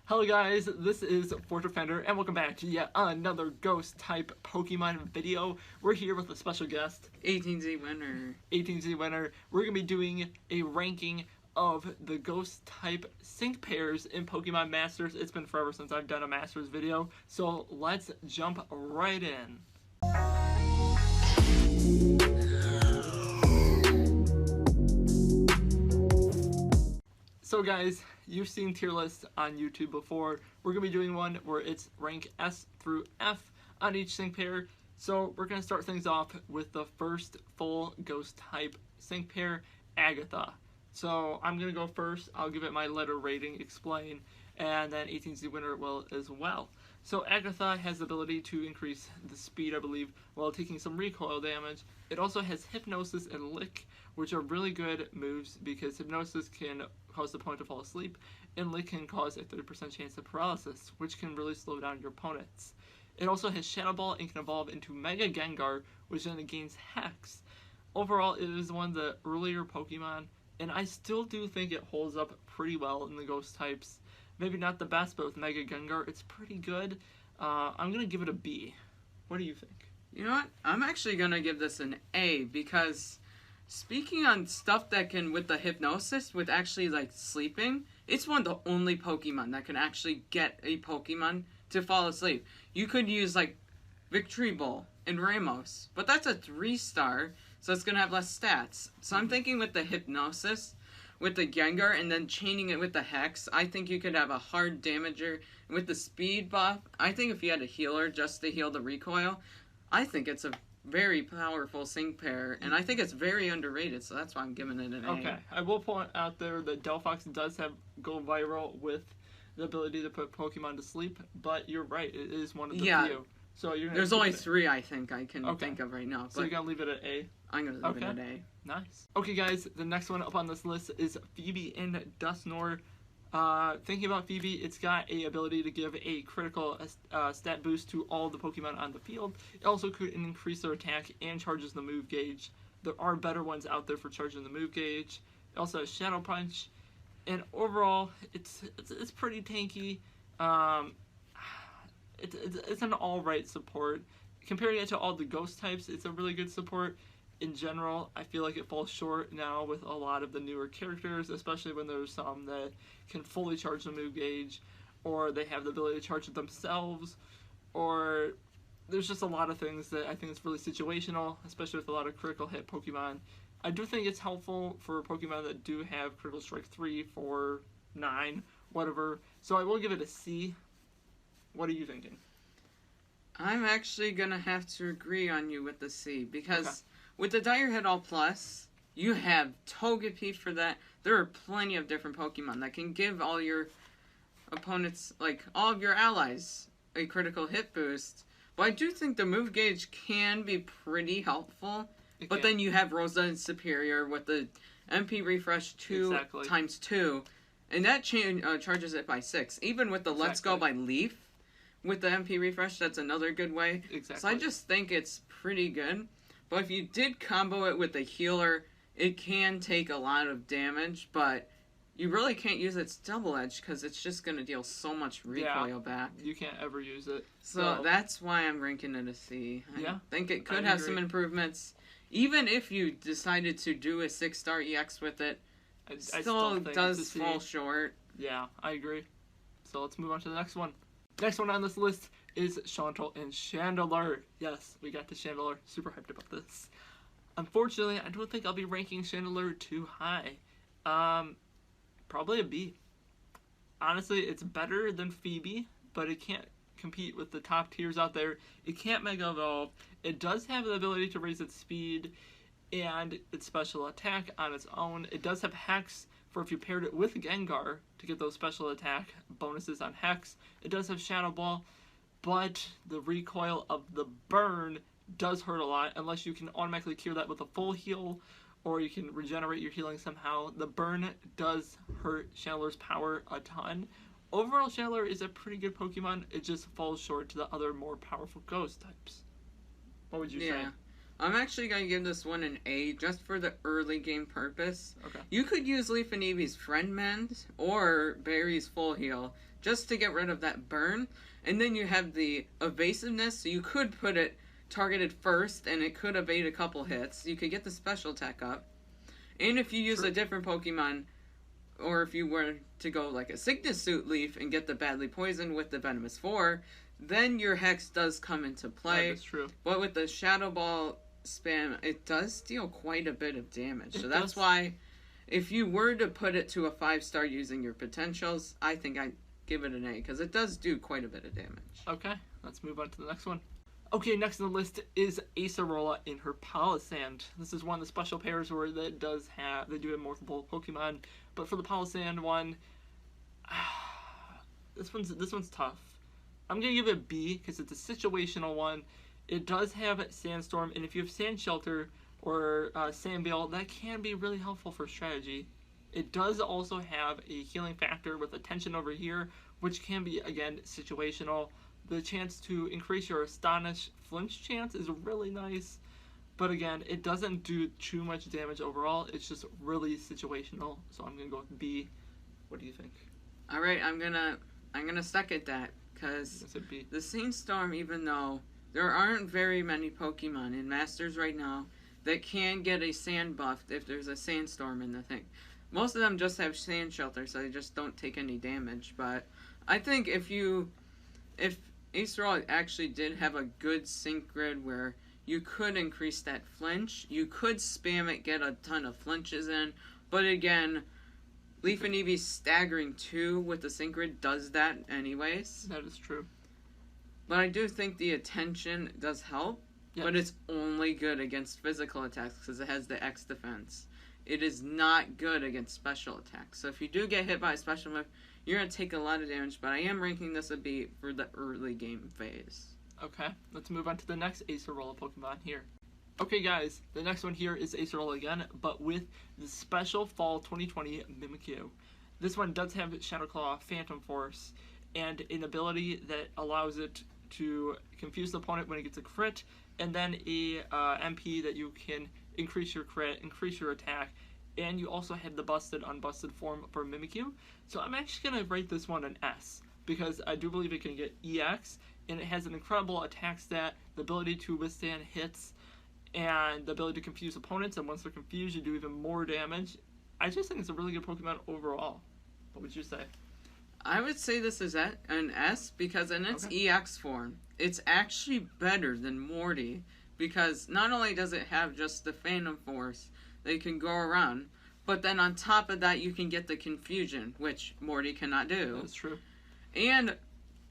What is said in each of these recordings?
Hello guys, this is FortDefender and welcome back to yet another ghost type Pokemon video. We're here with a special guest. 18Z winner. 18Z winner. We're going to be doing a ranking of the ghost type sync pairs in Pokemon Masters. It's been forever since I've done a Masters video, so let's jump right in. So guys, you've seen tier lists on YouTube before. We're going to be doing one where it's rank S through F on each sync pair. So we're going to start things off with the first full ghost type sync pair, Agatha. So I'm going to go first. I'll give it my letter rating, explain, and then 18Z winner will as well. So Agatha has the ability to increase the speed, I believe, while taking some recoil damage. It also has Hypnosis and Lick, which are really good moves because Hypnosis can cause the opponent to fall asleep, and Lick can cause a 30% chance of paralysis, which can really slow down your opponents. It also has Shadow Ball and can evolve into Mega Gengar, which then gains Hex. Overall, it is one of the earlier Pokemon, and I still do think it holds up pretty well in the ghost types. Maybe not the best, but with Mega Gengar, it's pretty good. I'm going to give it a B. What do you think? You know what? I'm actually going to give this an A because speaking on stuff that can, with the hypnosis, with actually like sleeping, it's one of the only Pokemon that can actually get a Pokemon to fall asleep. You could use like Victory Ball and Ramos, but that's a 3-star, so it's going to have less stats. So I'm thinking with the hypnosis, with the Gengar, and then chaining it with the Hex, I think you could have a hard damager. And with the speed buff, I think if you had a healer just to heal the recoil, I think it's a very powerful sync pair, and I think it's very underrated, so that's why I'm giving it an A. Okay, I will point out there that Delphox does have go viral with the ability to put Pokemon to sleep, but you're right, it is one of the few. So you're There's only 3 I think I can think of right now. But so you're going to leave it at A? I'm going to leave it at A. Nice. Okay guys, the next one up on this list is Phoebe and Dustnor. Thinking about Phoebe, it's got a ability to give a critical stat boost to all the Pokemon on the field. It also could increase their attack and charges the move gauge. There are better ones out there for charging the move gauge. It also has Shadow Punch, and overall, it's pretty tanky. It's an alright support. Comparing it to all the ghost types, it's a really good support. In general, I feel like it falls short now with a lot of the newer characters, especially when there's some that can fully charge the move gauge, or they have the ability to charge it themselves, or there's just a lot of things that I think is really situational, especially with a lot of critical hit Pokemon. I do think it's helpful for Pokemon that do have critical strike 3, 4, 9, whatever, so I will give it a C. What are you thinking? I'm actually going to have to agree on you with the C, because with the Dire Hit All Plus, you have Togepi for that. There are plenty of different Pokemon that can give all your opponents, like all of your allies, a critical hit boost. But I do think the move gauge can be pretty helpful. But then you have Rosa and Superior with the MP refresh 2 times 2. And that charges it by 6. Even with the Let's Go by Leaf, with the MP refresh, that's another good way. So I just think it's pretty good. But if you did combo it with the healer, it can take a lot of damage, but you really can't use its double edge because it's just going to deal so much recoil back. You can't ever use it. So that's why I'm ranking it a C. I think it could have some improvements. Even if you decided to do a 6-star EX with it, it still does fall short. Yeah, I agree. So let's move on to the next one. Next one on this list is Chantal and Chandeleur. Yes, we got to Chandeleur. Super hyped about this. Unfortunately, I don't think I'll be ranking Chandeleur too high. Probably a B. Honestly, it's better than Phoebe, but it can't compete with the top tiers out there. It can't Mega Evolve. It does have the ability to raise its speed and its special attack on its own. It does have Hex for if you paired it with Gengar to get those special attack bonuses on Hex. It does have Shadow Ball, but the recoil of the burn does hurt a lot unless you can automatically cure that with a full heal or you can regenerate your healing somehow. The burn does hurt Chandeleur's power a ton. Overall, Chandeleur is a pretty good Pokemon. It just falls short to the other more powerful ghost types. What would you say? I'm actually going to give this one an A just for the early game purpose. Okay. You could use Leaf and Eevee's Friend Mend or Barry's Full Heal just to get rid of that burn. And then you have the evasiveness, so you could put it targeted first and it could evade a couple hits. You could get the special attack up. And if you use a different Pokemon, or if you were to go like a Sickness Suit Leaf and get the Badly Poisoned with the Venomous 4, then your Hex does come into play. That is true. But with the Shadow Ball spam, it does deal quite a bit of damage. So that's does. why if you were to put it to a 5-star using your potentials, I think I'd give it an A, because it does do quite a bit of damage. Okay, let's move on to the next one. Okay, next on the list is Acerola in her Palisand. This is one of the special pairs where they do have multiple Pokemon, but for the Palisand one, this one's tough. I'm gonna give it a B because it's a situational one. It does have Sandstorm, and if you have Sand Shelter or Sand Veil, that can be really helpful for strategy. It does also have a healing factor with Attention over here, which can be, again, situational. The chance to increase your Astonish flinch chance is really nice, but again, it doesn't do too much damage overall. It's just really situational, so I'm gonna go with B. What do you think? All right, I'm gonna second that, because the Sandstorm, even though there aren't very many Pokemon in Masters right now that can get a sand buff if there's a Sandstorm in the thing. Most of them just have Sand Shelter, so they just don't take any damage. But I think if Acerola actually did have a good sync grid where you could increase that flinch, you could spam it, get a ton of flinches in. But again, Leaf and Eevee's staggering 2 with the sync grid does that anyways. That is true. But I do think the Attention does help, but it's only good against physical attacks because it has the X defense. It is not good against special attacks. So if you do get hit by a special move, you're going to take a lot of damage, but I am ranking this a B for the early game phase. Okay, let's move on to the next Acerola Pokemon here. Okay guys, the next one here is Acerola again, but with the special Fall 2020 Mimikyu. This one does have Shadow Claw, Phantom Force, and an ability that allows it to confuse the opponent when it gets a crit, and then a MP that you can increase your crit, increase your attack, and you also have the busted, unbusted form for Mimikyu. So I'm actually going to rate this one an S, because I do believe it can get EX, and it has an incredible attack stat, the ability to withstand hits, and the ability to confuse opponents, and once they're confused, you do even more damage. I just think it's a really good Pokemon overall. What would you say? I would say this is an S, because in its EX form, it's actually better than Morty, because not only does it have just the Phantom Force that you can go around, but then on top of that you can get the confusion, which Morty cannot do. That's true. And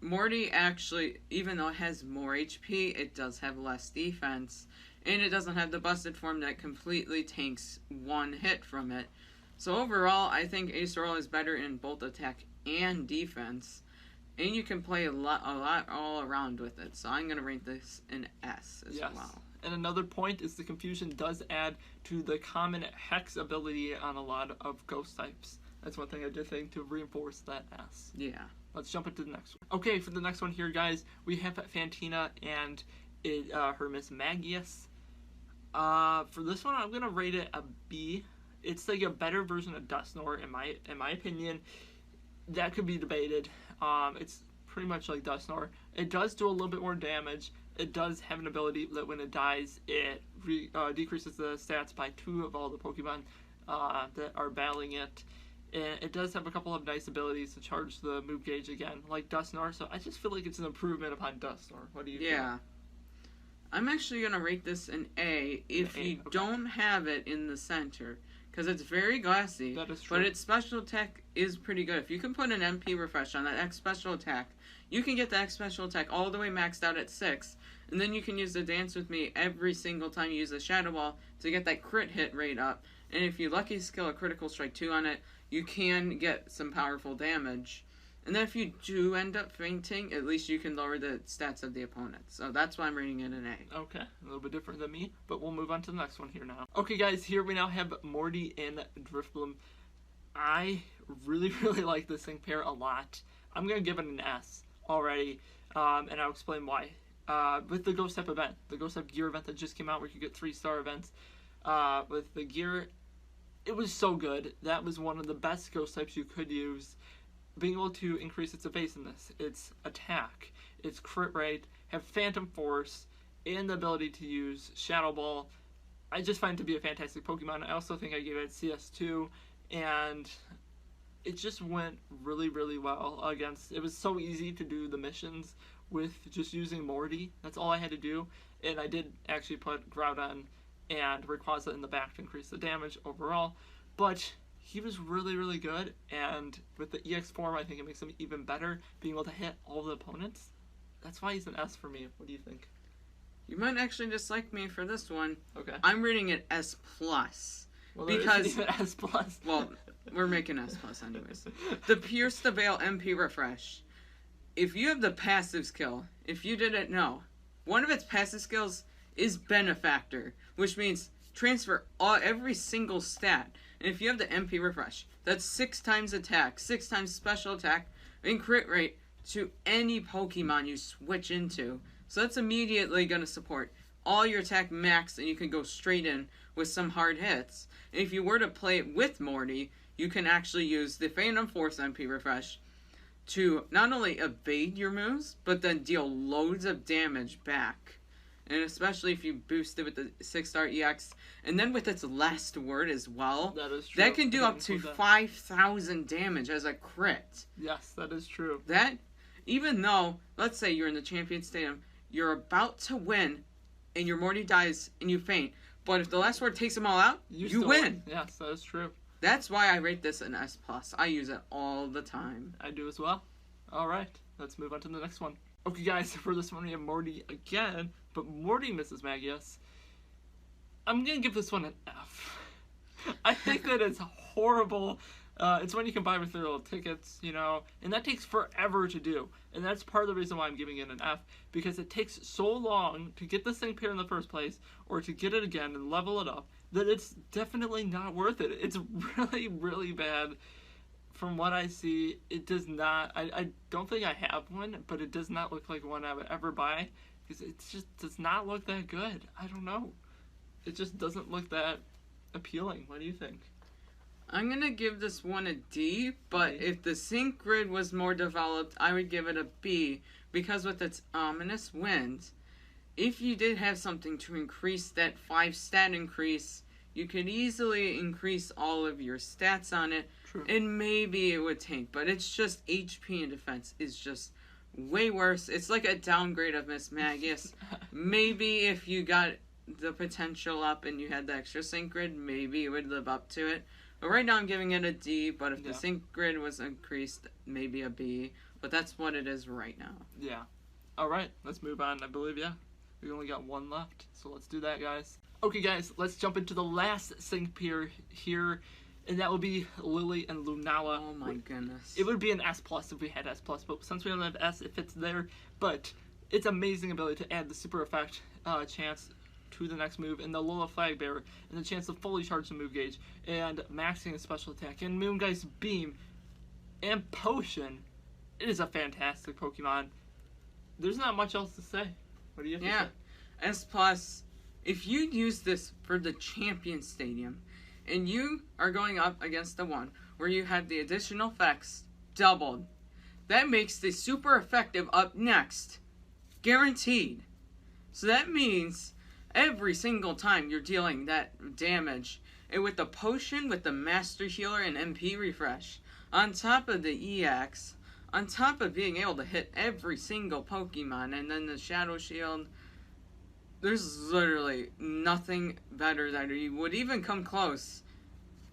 Morty actually, even though it has more HP, it does have less defense, and it doesn't have the busted form that completely tanks one hit from it. So overall, I think Acerola is better in both attack and defense, and you can play a lot all around with it. So I'm going to rate this an S as well. And another point is the confusion does add to the common Hex ability on a lot of ghost types. That's one thing I did think to reinforce that S. Yeah. Let's jump into the next one. Okay, for the next one here, guys, we have Fantina and her Miss Magius. For this one, I'm going to rate it a B. It's like a better version of Dustnor, in my opinion. That could be debated. It's pretty much like Dustnor. It does do a little bit more damage. It does have an ability that when it dies, it decreases the stats by 2 of all the Pokemon that are battling it. And it does have a couple of nice abilities to charge the move gauge again, like Dustnor. So I just feel like it's an improvement upon Dustnor. What do you think? Yeah. I'm actually going to rate this an A if you don't have it in the center, because it's very glassy. That is true. But its special attack is pretty good. If you can put an MP refresh on that X special attack, you can get the X special attack all the way maxed out at 6, and then you can use the Dance With Me every single time you use the Shadow Ball to get that crit hit rate up. And if you lucky skill a Critical Strike 2 on it, you can get some powerful damage. And then if you do end up fainting, at least you can lower the stats of the opponent. So that's why I'm rating it an A. Okay, a little bit different than me, but we'll move on to the next one here now. Okay guys, here we now have Morty and Drifblim. I really like this sync pair a lot. I'm going to give it an S already, and I'll explain why. with the Ghost type event, the Ghost type gear event that just came out where you get 3-star events. With the gear, it was so good. That was one of the best Ghost types you could use. Being able to increase its evasiveness, its attack, its crit rate, have Phantom Force, and the ability to use Shadow Ball. I just find it to be a fantastic Pokemon. I also think I gave it CS2, and it just went really, really well against... It was so easy to do the missions with just using Morty. That's all I had to do, and I did actually put Groudon and Rayquaza in the back to increase the damage overall, but he was really, really good, and with the EX form, I think it makes him even better, being able to hit all the opponents. That's why he's an S for me. What do you think? You might actually dislike me for this one. Okay. I'm rating it S+. Well, because S+. Well, we're making S+ anyways. The Pierce the Veil MP refresh. If you have the passive skill, if you didn't know, one of its passive skills is Benefactor, which means transfer every single stat. And if you have the MP refresh, that's 6 times attack, 6 times special attack, and crit rate to any Pokemon you switch into. So that's immediately going to support all your attack max, and you can go straight in with some hard hits. And if you were to play it with Morty, you can actually use the Phantom Force MP refresh to not only evade your moves, but then deal loads of damage back. And especially if you boost it with the 6-star EX, and then with its last word as well, that is true. That can do up to 5,000 damage as a crit. Yes, that is true. That, even though, let's say you're in the Champion Stadium, you're about to win, and your Morty dies, and you faint, but if the last word takes them all out, you win. Yes, that is true. That's why I rate this an S+. I use it all the time. I do as well. Alright, let's move on to the next one. Okay guys, for this one we have Morty again, but Morty misses Magius. I'm gonna give this one an F. I think that it's horrible. It's when you can buy with their little tickets, you know, and that takes forever to do. And that's part of the reason why I'm giving it an F, because it takes so long to get this thing paired in the first place, or to get it again and level it up, that it's definitely not worth it. It's really, really bad. From what I see, it does not, I don't think I have one, but it does not look like one I would ever buy, because it just does not look that good. I don't know. It just doesn't look that appealing. What do you think? I'm going to give this one a D, but if the sync grid was more developed, I would give it a B, because with its ominous wind, if you did have something to increase that 5 stat increase, you could easily increase all of your stats on it, True. And maybe it would tank, but it's just HP and defense is just way worse. It's like a downgrade of Miss Magius. Maybe if you got the potential up and you had the extra sync grid, maybe it would live up to it. But right now I'm giving it a D, but if the sync grid was increased, maybe a B. But that's what it is right now. Yeah. Alright, let's move on. I believe, we only got one left, so let's do that, guys. Okay, guys, let's jump into the last sync pair here, and that will be Lily and Lunala. Oh my goodness. It would be an S+ if we had S+, but since we don't have S, it fits there. But it's amazing ability to add the super effect chance to the next move, and the Lola Flag Bearer, and the chance to fully charge the move gauge, and maxing a special attack, and Moongeist Beam, and Potion. It is a fantastic Pokemon. There's not much else to say. What do you think? Yeah, S+, if you use this for the Champion Stadium, and you are going up against the one where you have the additional effects doubled, that makes the super effective up next. Guaranteed. So that means every single time you're dealing that damage, and with the Potion, with the Master Healer and MP refresh, on top of the EX, on top of being able to hit every single Pokemon, and then the Shadow Shield, there's literally nothing better that would even come close.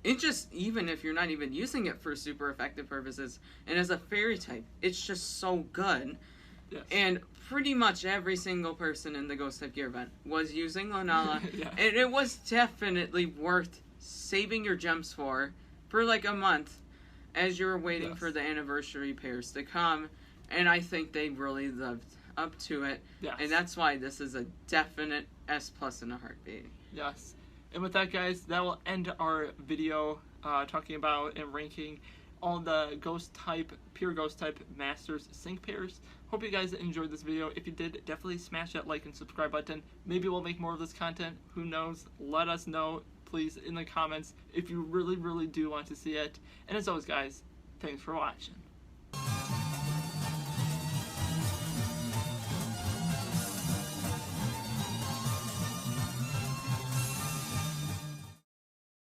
It just, even if you're not even using it for super effective purposes, and as a fairy type, it's just so good. Yes. And pretty much every single person in the Ghost type gear event was using Lunala, Yeah. and it was definitely worth saving your gems for like a month as you were waiting for the anniversary pairs to come, and I think they really lived up to it, and that's why this is a definite S+ in a heartbeat. Yes. And with that, guys, that will end our video talking about and ranking all the ghost type, pure ghost type Masters sync pairs. Hope you guys enjoyed this video. If you did, definitely smash that like and subscribe button. Maybe we'll make more of this content. Who knows? Let us know, please, in the comments if you really, really do want to see it. And as always, guys, thanks for watching.